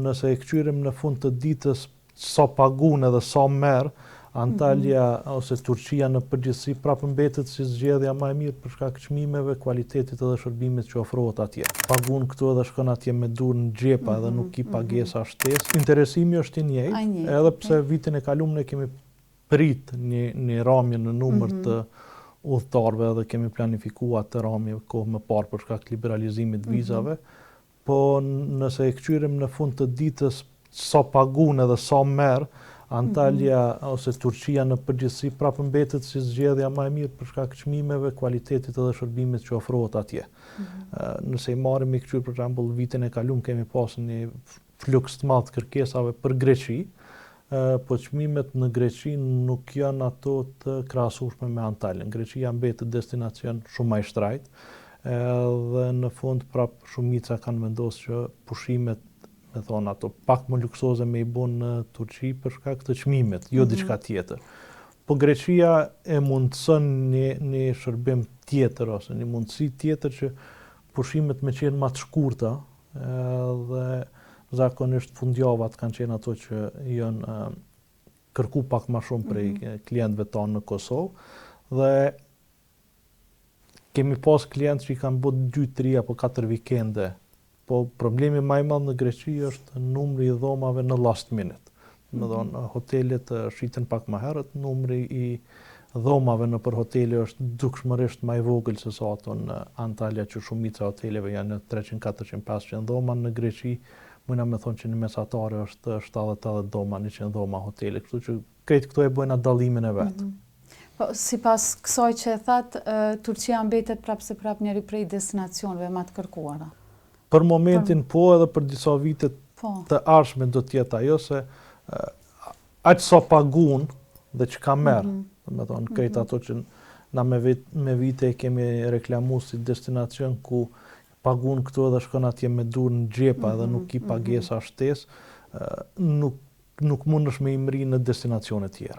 nëse e kqyrim në fund të ditës sa pagun edhe sa merr, Antalya ose Turqia në përgjithësi prapë mbetet si zgjedhja më e mirë për shkak të çmimeve, kualitetit edhe shërbimit që ofrohet atje. Pagun këtu edhe shkon atje me dur në xhepa edhe nuk ki pagesa shtesë. Interesimi është i njëjtë, edhe pse vitin e kaluar ne kemi prit një ramje në numër të udhëtarëve dhe kemi planifikuar të ramje kohë më parë për shkak të liberalizimit të vizave, po nëse e kqyrim në fund të ditës sa pagun edhe sa merr, Antalya ose Turqia në përgjithësi prapë mbetet si zgjedhja më e mirë për shkak të çmimeve, kualitetit edhe shërbimit që ofrohet atje. Nëse i marrim i këtyr për shembull vitin e kaluar kemi pasur një fluks të madh kërkesave për Greqi, po çmimet në Greqi nuk janë ato të krahasueshme me Antalën. Greqia mbetet destinacion shumë më i shtrejtë, dhe në fund prapë shumica kanë vendosur që pushimet me thonë ato pak më luksoze me i bon në Turqi për shkak të çmimit, jo diçka tjetër. Po Greqia e mundson një shërbim tjetër ose një mundësi tjetër që pushimet me qenë më të shkurta, dhe zakonisht fundjavat kanë qenë ato që janë kërku pak më shumë prej klientëve tanë në Kosovë, dhe kemi pas klientë që i kanë bërë 2, 3 apo 4 vikende. Po problemi më i madh në Greqi është numri i dhomave në last minute. Do të thonë hotelet shiten pak më herët, numri i dhomave nëpër hotele është dukshmërisht më i vogël se sa ato në Antalya, që shumica hoteleve janë në 300, 400, 500 dhoma. Në Greqi mundna me thonë që në mesatare është 70-80 dhoma, 100 dhoma hotele, kështu që krejt këto e bëjnë dallimin e vet. Po sipas kësaj që e thatë, Turqia mbetet prapë njëri prej destinacioneve më të kërkuara. Për momentin po, edhe për disa vitet të ardhshme do të jetë ajo, se aq sa pagun dhe çka merr, do të thonë krejt ato që na me vite kemi reklamuar si destinacion ku pagun këtu edhe shkon atje me dur në xhepa edhe nuk ki pagesa shtesë, nuk mundesh me i mri në destinacione tjera.